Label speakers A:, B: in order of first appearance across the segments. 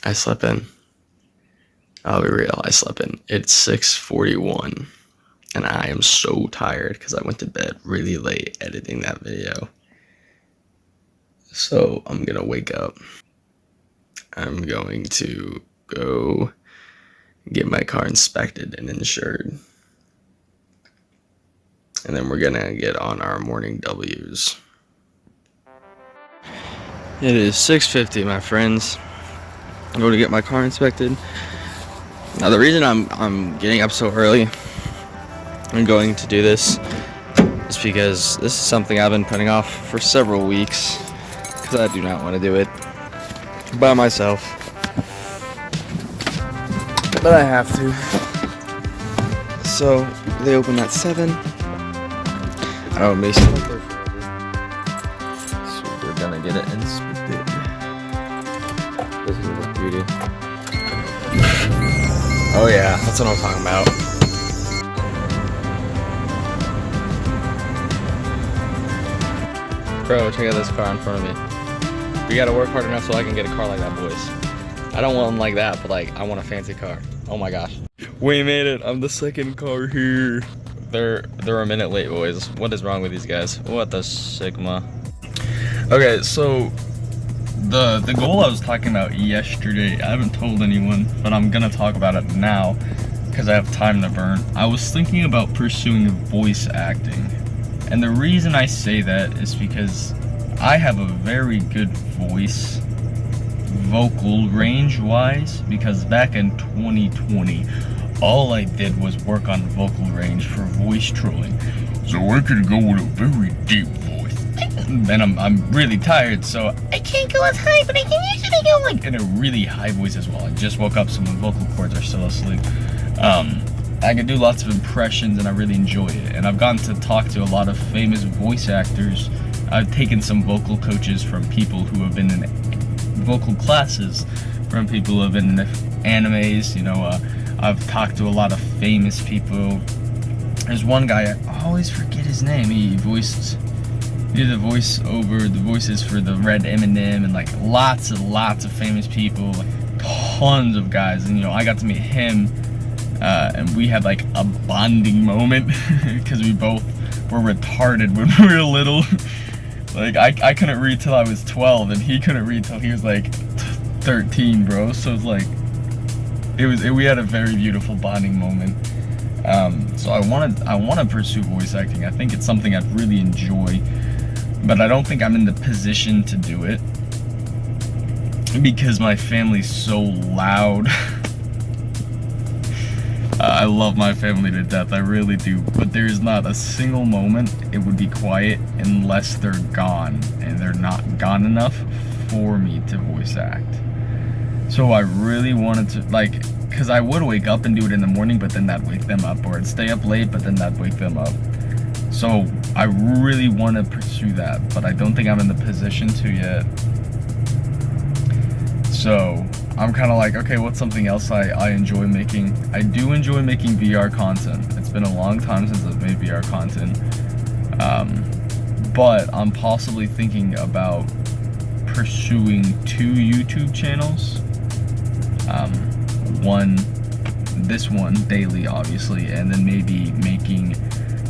A: I slept in. I'll be real, I slept in. It's 6:41, and I am so tired because I went to bed really late editing that video. So I'm gonna wake up. I'm going to go get my car inspected and insured. And then we're gonna get on our morning W's. It is 6:50, my friends. I'm going to get my car inspected. Now the reason I'm getting up so early and going to do this is because this is something I've been putting off for several weeks because I do not want to do it by myself. But I have to. So they open at 7. I don't know, Mason. So we're gonna get it inspected. This is a beauty. Oh yeah, that's what I'm talking about. Bro, check out this car in front of me. We gotta work hard enough so I can get a car like that, boys. I don't want one like that, but like, I want a fancy car. Oh my gosh. We made it. I'm the second car here. They're a minute late, boys. What is wrong with these guys? What the Sigma? Okay, so the goal I was talking about yesterday, I haven't told anyone, but I'm gonna talk about it now because I have time to burn. I was thinking about pursuing voice acting. And the reason I say that is because I have a very good voice, vocal range wise, because back in 2020, all I did was work on vocal range for voice trolling. So I could go with a very deep voice. Then I'm really tired, so I can't go as high, but I can usually go like in a really high voice as well. I just woke up, so my vocal cords are still asleep. I can do lots of impressions and I really enjoy it. And I've gotten to talk to a lot of famous voice actors. I've taken some vocal coaches from people who have been in vocal classes, from people who have been in animes, you know. I've talked to a lot of famous people. There's one guy, I always forget his name. He did the voices for the Red Eminem and like lots of famous people, like tons of guys. And you know, I got to meet him. And we had like a bonding moment because we both were retarded when we were little. Like I couldn't read till I was 12 and he couldn't read till he was like 13, bro. So it's like we had a very beautiful bonding moment. So I want to pursue voice acting. I think it's something I'd really enjoy, but I don't think I'm in the position to do it because my family's so loud. I love my family to death, I really do, but there's not a single moment it would be quiet unless they're gone, and they're not gone enough for me to voice act. So I really wanted to, like, because I would wake up and do it in the morning, but then that'd wake them up, or I'd stay up late, but then that'd wake them up. So I really want to pursue that, but I don't think I'm in the position to yet. So I'm kind of like, okay, what's something else I enjoy making? I do enjoy making VR content. It's been a long time since I've made VR content. But I'm possibly thinking about pursuing 2 YouTube channels. This one daily, obviously, and then maybe making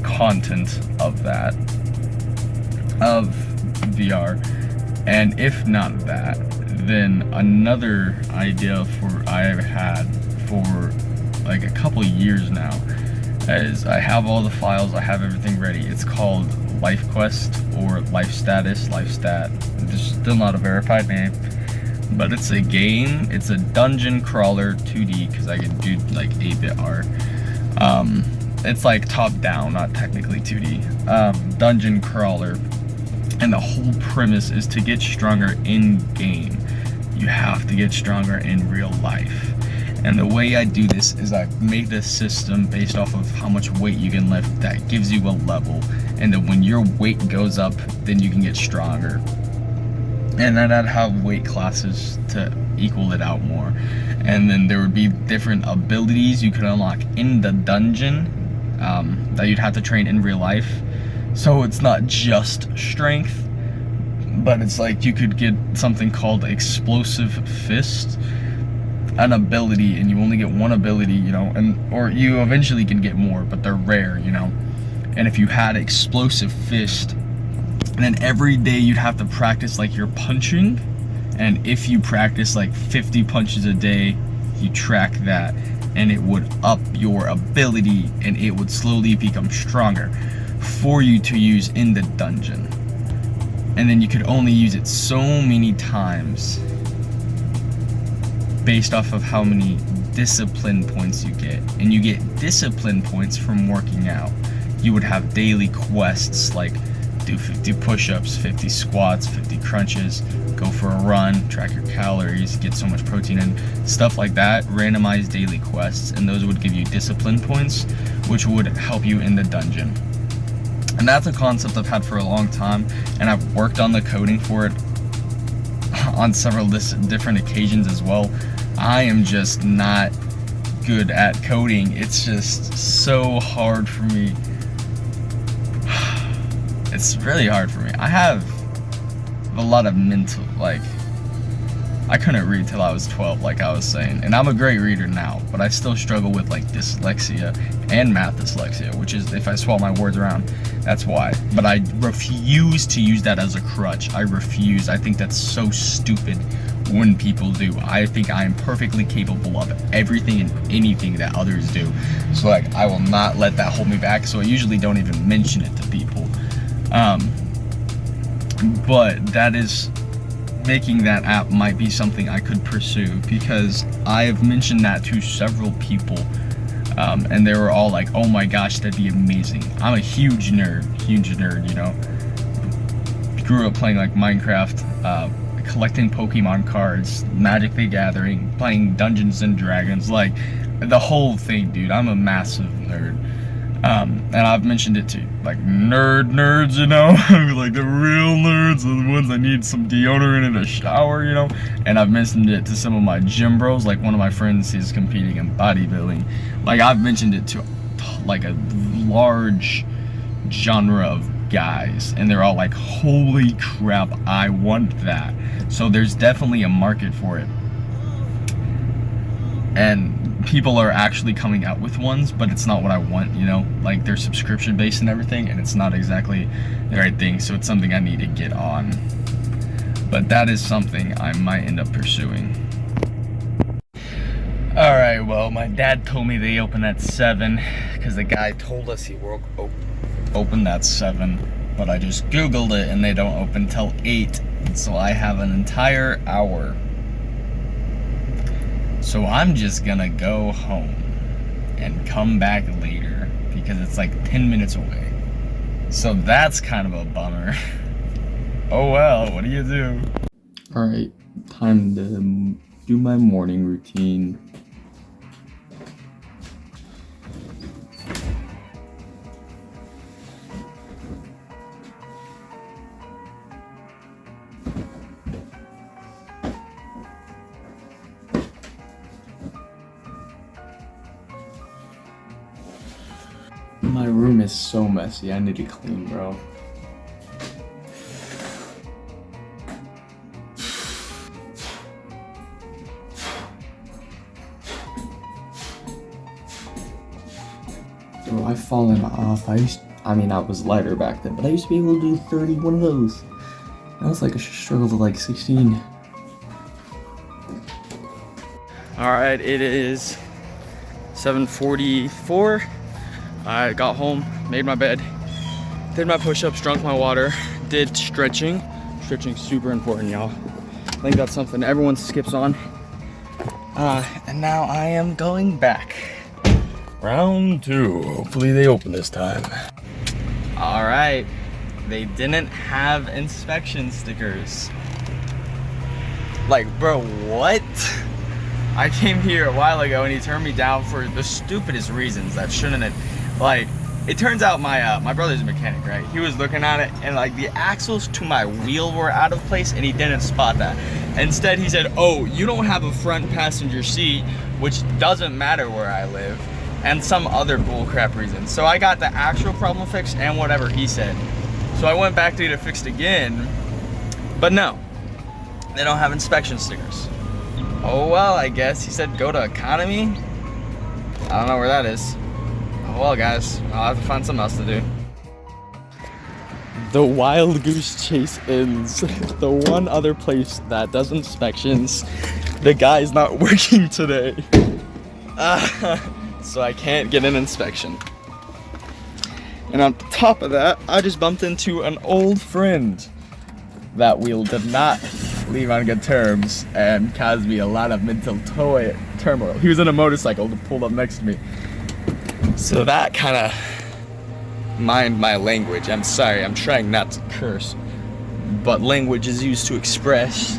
A: content of that, of VR. And if not that, then another idea I've had for like a couple years now is I have all the files, I have everything ready. It's called Life Quest or Life Status, Life Stat. It's still not a verified name, but it's a game. It's a dungeon crawler 2D because I can do like 8-bit art. It's like top down, not technically 2D. Dungeon crawler. And the whole premise is to get stronger in game. You have to get stronger in real life. And the way I do this is I make this system based off of how much weight you can lift that gives you a level. And then when your weight goes up, then you can get stronger. And then I'd have weight classes to equal it out more. And then there would be different abilities you could unlock in the dungeon that you'd have to train in real life. So it's not just strength, but it's like you could get something called Explosive Fist, an ability and you only get one ability, you know, and or you eventually can get more, but they're rare, you know. And if you had explosive fist, and then every day you'd have to practice like your punching, and if you practice like 50 punches a day, you track that, and it would up your ability and it would slowly become stronger for you to use in the dungeon. And then you could only use it so many times based off of how many discipline points you get. And you get discipline points from working out. You would have daily quests like do 50 push-ups, 50 squats, 50 crunches, go for a run, track your calories, get so much protein and stuff like that, randomized daily quests, and those would give you discipline points, which would help you in the dungeon. And that's a concept I've had for a long time, and I've worked on the coding for it on several different occasions as well. I am just not good at coding. It's just so hard for me. It's really hard for me. I have a lot of mental, like, I couldn't read till I was 12, like I was saying, and I'm a great reader now, but I still struggle with like dyslexia and math dyslexia, which is if I swap my words around, that's why. But I refuse to use that as a crutch. I refuse. I think that's so stupid when people do. I think I am perfectly capable of everything and anything that others do. So like, I will not let that hold me back. So I usually don't even mention it to people. But that is, making that app might be something I could pursue, because I have mentioned that to several people, and they were all like, oh my gosh, that'd be amazing. I'm a huge nerd, you know. Grew up playing like Minecraft, collecting Pokemon cards, Magic the Gathering, playing Dungeons and Dragons, like the whole thing, dude. I'm a massive nerd. And I've mentioned it to like nerds, you know, like the real nerds are the ones that need some deodorant in a shower, you know. And I've mentioned it to some of my gym bros, like one of my friends is competing in bodybuilding. Like I've mentioned it to like a large genre of guys, and they're all like, holy crap, I want that. So there's definitely a market for it. And people are actually coming out with ones, but it's not what I want, you know, like they're subscription based and everything, and it's not exactly the right thing, so it's something I need to get on. But that is something I might end up pursuing. Alright, well, my dad told me they open at 7, because the guy told us he will open at 7, but I just googled it and they don't open till 8, so I have an entire hour. So I'm just gonna go home and come back later, because it's like 10 minutes away. So that's kind of a bummer. Oh well, what do you do? Alright, time to do my morning routine. My room is so messy, I need to clean, bro. Bro, I've fallen off. I mean, I was lighter back then, but I used to be able to do 31 of those. That was like a struggle to like 16. Alright, it is 7:44. I got home, made my bed, did my push-ups, drunk my water, did stretching. Stretching's super important, y'all. I think that's something everyone skips on. And now I am going back. Round 2. Hopefully they open this time. Alright. They didn't have inspection stickers. Like, bro, what? I came here a while ago and he turned me down for the stupidest reasons that shouldn't have. Like, it turns out my brother's a mechanic, right? He was looking at it and like the axles to my wheel were out of place and he didn't spot that. Instead he said, oh, you don't have a front passenger seat, which doesn't matter where I live, and some other bullcrap reason. So I got the actual problem fixed and whatever he said. So I went back to get it fixed again, but no, they don't have inspection stickers. Oh well, I guess he said go to economy. I don't know where that is. Oh well, guys, I'll have to find something else to do. The wild goose chase ends. The one other place that does inspections, the guy's not working today. So I can't get an inspection. And on top of that, I just bumped into an old friend that we did not leave on good terms and caused me a lot of mental turmoil. He was on a motorcycle that pulled up next to me. So that kind of mind my language. I'm sorry, I'm trying not to curse. But language is used to express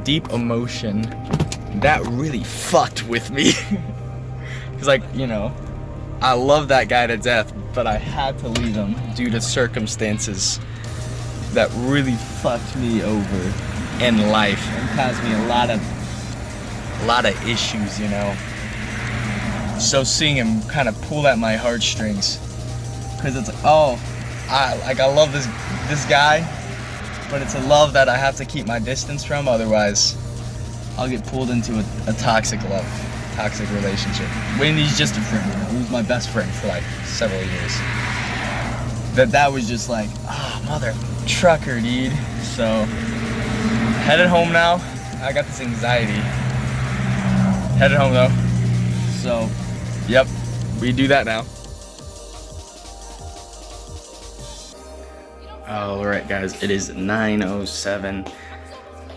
A: deep emotion. That really fucked with me. Cause like, you know, I love that guy to death, but I had to leave him due to circumstances that really fucked me over in life and caused me a lot of issues, you know. So seeing him kind of pull at my heartstrings, cause it's I love this guy, but it's a love that I have to keep my distance from, otherwise I'll get pulled into a toxic relationship. When he's just a friend, you know, he was my best friend for like several years. That was just like, mother trucker, dude. So headed home now. I got this anxiety. Headed home though. So, yep, we do that now. Alright guys, it is 9:07.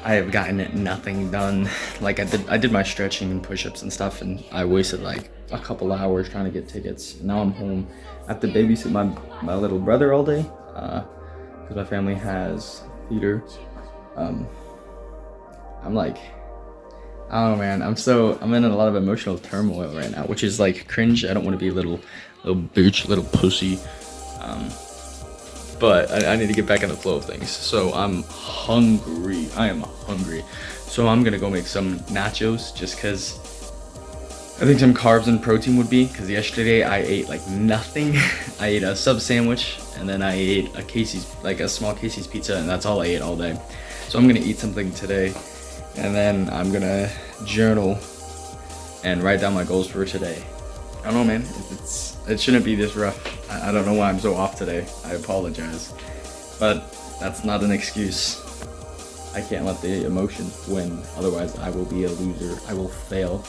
A: I have gotten nothing done. Like I did my stretching and push-ups and stuff, and I wasted like a couple hours trying to get tickets. Now I'm home. I have to babysit my little brother all day, because my family has theater. I'm like, I don't know, man. I'm in a lot of emotional turmoil right now, which is like cringe. I don't want to be a little bitch, little pussy. But I need to get back in the flow of things. So I'm hungry. I am hungry. So I'm gonna go make some nachos just cause I think some carbs and protein would be, cause yesterday I ate like nothing. I ate a sub sandwich and then I ate a small Casey's pizza, and that's all I ate all day. So I'm gonna eat something today, and then I'm gonna journal and write down my goals for today. I don't know, man. It shouldn't be this rough. I don't know why I'm so off today. I apologize. But that's not an excuse. I can't let the emotion win. Otherwise, I will be a loser. I will fail.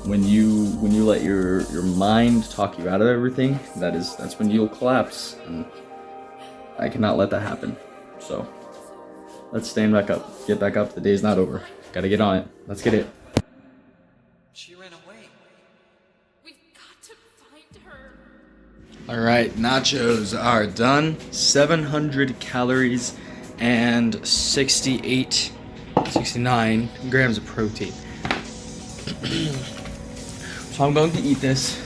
A: When you let your mind talk you out of everything, that's when you'll collapse. And I cannot let that happen. So let's stand back up. Get back up. The day's not over. Gotta get on it. Let's get it.
B: She ran away.
C: We've got to find her.
A: Alright, nachos are done. 700 calories and 69 grams of protein. So I'm going to eat this.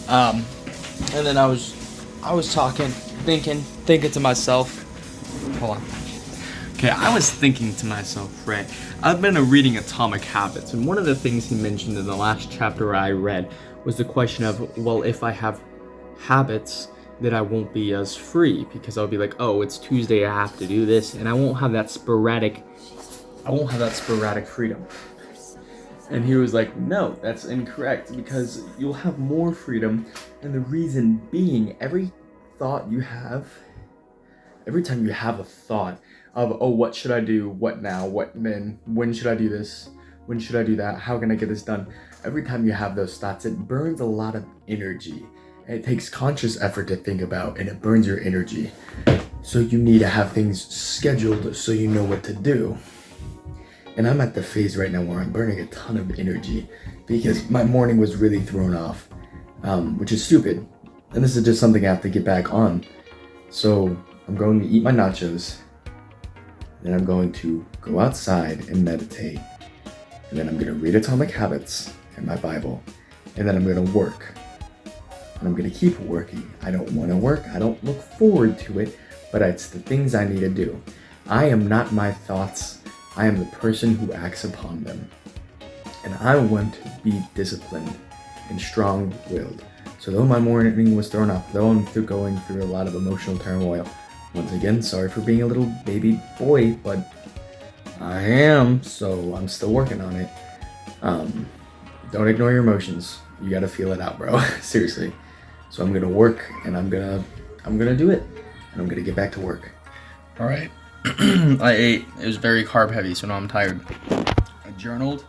A: And then I was talking, thinking to myself. Hold on. Okay, I was thinking to myself, right? I've been reading Atomic Habits, and one of the things he mentioned in the last chapter I read was the question of, well, if I have habits, then I won't be as free, because I'll be like, oh, it's Tuesday, I have to do this, and I won't have that sporadic freedom. And he was like, no, that's incorrect, because you'll have more freedom, and the reason being, every time you have a thought of, oh, what should I do, what now, what then, when should I do this, when should I do that, how can I get this done, every time you have those thoughts, it burns a lot of energy, and it takes conscious effort to think about, and it burns your energy. So you need to have things scheduled so you know what to do. And I'm at the phase right now where I'm burning a ton of energy because my morning was really thrown off, which is stupid. And this is just something I have to get back on. So I'm going to eat my nachos, then I'm going to go outside and meditate, and then I'm going to read Atomic Habits and my Bible, and then I'm going to work. And I'm going to keep working. I don't want to work. I don't look forward to it, but it's the things I need to do. I am not my thoughts. I am the person who acts upon them. And I want to be disciplined and strong-willed. So though my morning was thrown off, though I'm going through a lot of emotional turmoil, once again, sorry for being a little baby boy, but I am, so I'm still working on it. Don't ignore your emotions. You gotta feel it out, bro. Seriously. So I'm gonna work, and I'm gonna do it, and I'm gonna get back to work. All right. I ate. It was very carb heavy, so now I'm tired. I journaled.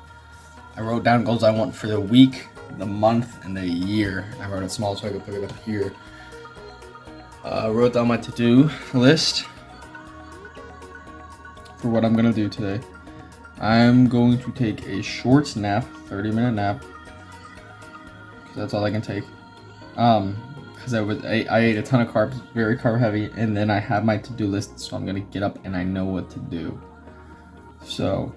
A: I wrote down goals I want for the week, the month, and the year. I wrote it small so I could put it up here. I wrote down my to-do list for what I'm gonna do today. I'm going to take a short nap, 30-minute nap, because that's all I can take. Because I ate a ton of carbs, very carb heavy, and then I have my to-do list, so I'm gonna get up and I know what to do. So,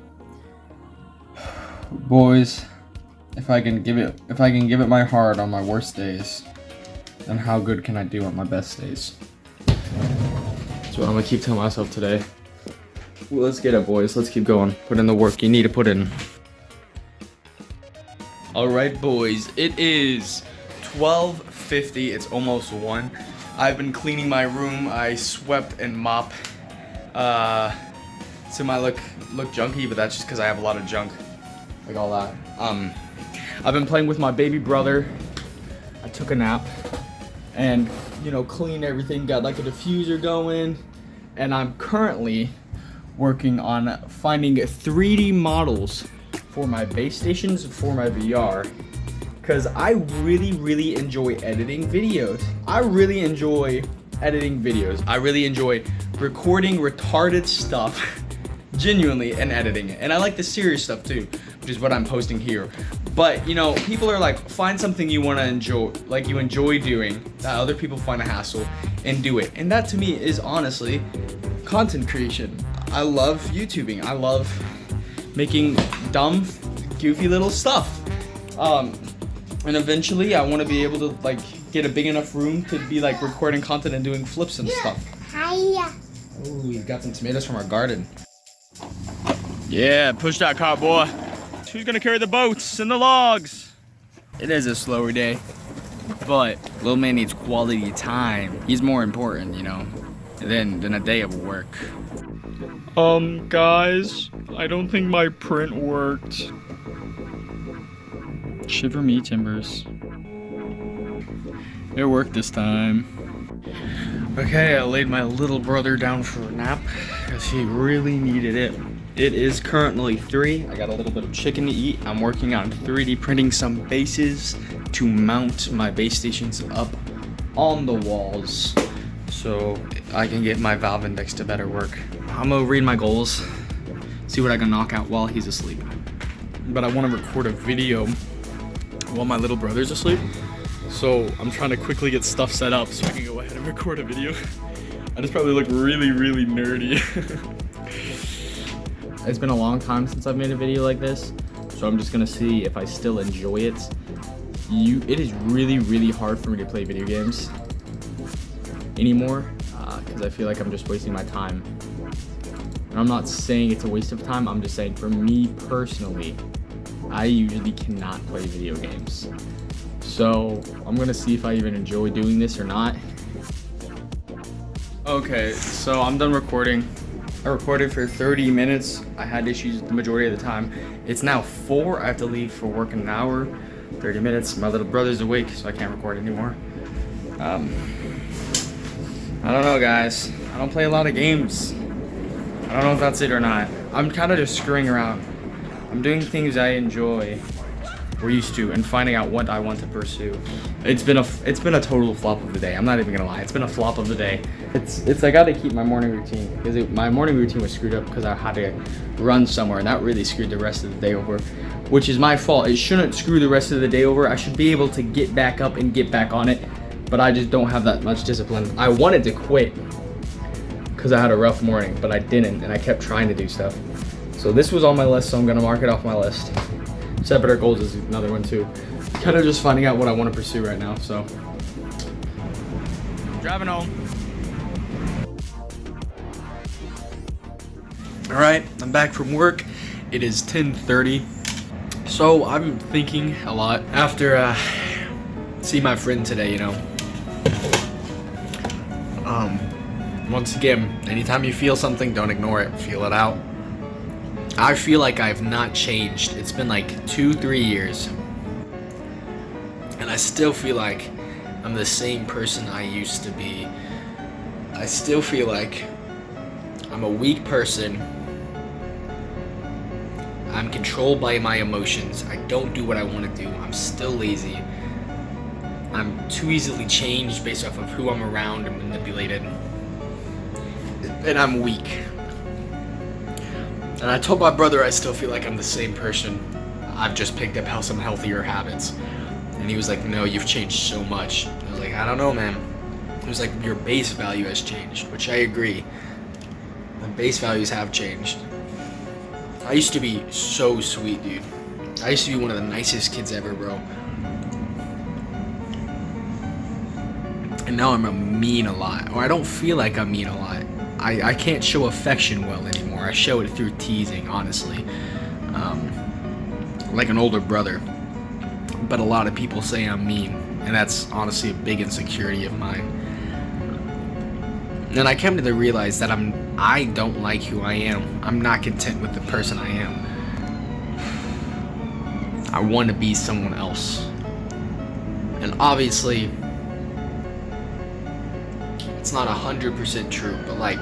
A: boys, if I can give it my heart on my worst days, then how good can I do on my best days? That's what I'm gonna keep telling myself today. Well, let's get it, boys. Let's keep going. Put in the work you need to put in. All right, boys. It is 12:50. It's almost 1. I've been cleaning my room. I swept and mopped. So my look junky, but that's just because I have a lot of junk, like all that. I've been playing with my baby brother. I took a nap, and cleaned everything. Got like a diffuser going, and I'm currently working on finding 3D models for my base stations for my VR, because I really enjoy editing videos. I really enjoy recording retarded stuff genuinely and editing it. And I like the serious stuff too, which is what I'm posting here. But people are like, find something you want to enjoy, like you enjoy doing, that other people find a hassle, and do it. And that to me is honestly content creation. I love YouTubing. I love making dumb, goofy little stuff. And eventually I want to be able to like get a big enough room to be like recording content and doing flips and stuff. Oh, we got some tomatoes from our garden. Yeah, push that cart, boy. Who's gonna carry the boats and the logs? It is a slower day, but little man needs quality time. He's more important, than a day of work. Guys, I don't think my print worked. Shiver me timbers. It worked this time. Okay, I laid my little brother down for a nap because he really needed it. It is currently 3. I got a little bit of chicken to eat. I'm working on 3D printing some bases to mount my base stations up on the walls so I can get my valve index to better work. I'm gonna read my goals, see what I can knock out while he's asleep. But I want to record a video while my little brother's asleep. So I'm trying to quickly get stuff set up so I can go ahead and record a video. I just probably look really nerdy. It's been a long time since I've made a video like this, so I'm just gonna see if I still enjoy it. It is really hard for me to play video games anymore, because I feel like I'm just wasting my time. And I'm not saying it's a waste of time, I'm just saying for me personally, I usually cannot play video games. So I'm gonna see if I even enjoy doing this or not. Okay, so I'm done recording. I recorded for 30 minutes. I had issues the majority of the time. It's now 4. I have to leave for work in an hour. 30 minutes. My little brother's awake, so I can't record anymore. I don't know, guys. I don't play a lot of games. I don't know if that's it or not. I'm kind of just screwing around. I'm doing things I enjoy, or used to, and finding out what I want to pursue. It's been a total flop of the day. I'm not even gonna lie. It's been a flop of the day. I gotta keep my morning routine because my morning routine was screwed up because I had to run somewhere, and that really screwed the rest of the day over, which is my fault. It shouldn't screw the rest of the day over. I should be able to get back up and get back on it, but I just don't have that much discipline. I wanted to quit because I had a rough morning, but I didn't, and I kept trying to do stuff. So this was on my list, so I'm gonna mark it off my list. Set better goals is another one too. Kind of just finding out what I want to pursue right now, so. Driving home. All right, I'm back from work. It is 10:30. So I'm thinking a lot after see my friend today, Once again, anytime you feel something, don't ignore it, feel it out.
D: I feel like I've not changed. It's been like 2-3 years, and I still feel like I'm the same person I used to be. I still feel like I'm a weak person. I'm controlled by my emotions. I don't do what I want to do. I'm still lazy. I'm too easily changed based off of who I'm around and manipulated. And I'm weak. And I told my brother I still feel like I'm the same person. I've just picked up some healthier habits. And he was like, no, you've changed so much. I was like, I don't know, man. He was like, your base value has changed, which I agree. The base values have changed. I used to be so sweet, dude. I used to be one of the nicest kids ever, bro. And now I'm mean a lot. Or I don't feel like I'm mean a lot. I can't show affection well anymore. I show it through teasing, honestly. Like an older brother. But a lot of people say I'm mean. And that's honestly a big insecurity of mine. And I came to realize that I don't like who I am. I'm not content with the person I am. I want to be someone else. And obviously, it's not 100% true, but like,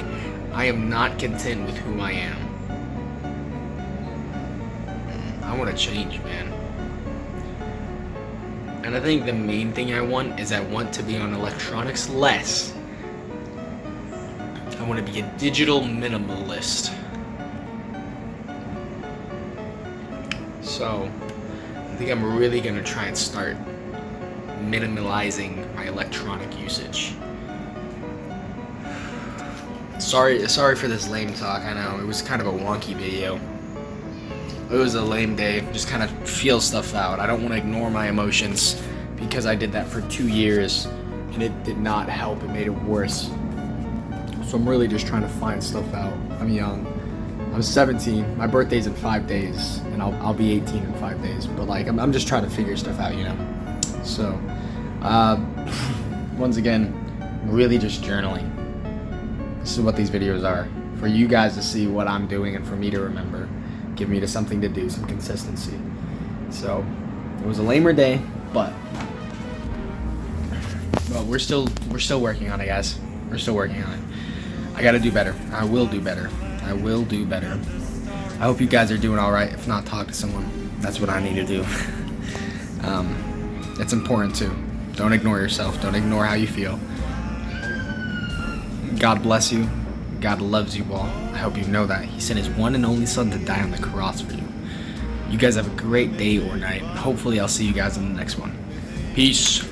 D: I am not content with who I am. I want to change, man. And I think the main thing I want is I want to be on electronics less. I want to be a digital minimalist. So, I think I'm really going to try and start minimalizing my electronic usage. Sorry for this lame talk, I know. It was kind of a wonky video. It was a lame day, just kind of feel stuff out. I don't want to ignore my emotions because I did that for 2 years and it did not help, it made it worse. So I'm really just trying to find stuff out. I'm young. I'm 17. My birthday's in 5 days, and I'll be 18 in 5 days. But like, I'm just trying to figure stuff out, you know. So, once again, really just journaling. This is what these videos are, for you guys to see what I'm doing and for me to remember. Give me to something to do, some consistency. So, it was a lamer day, but we're still working on it, guys. We're still working on it. I gotta do better. I will do better. I will do better. I hope you guys are doing all right. If not, talk to someone. That's what I need to do. It's important too. Don't ignore yourself. Don't ignore how you feel. God bless you. God loves you all. I hope you know that. He sent his one and only son to die on the cross for you. You guys have a great day or night. And hopefully I'll see you guys in the next one. Peace.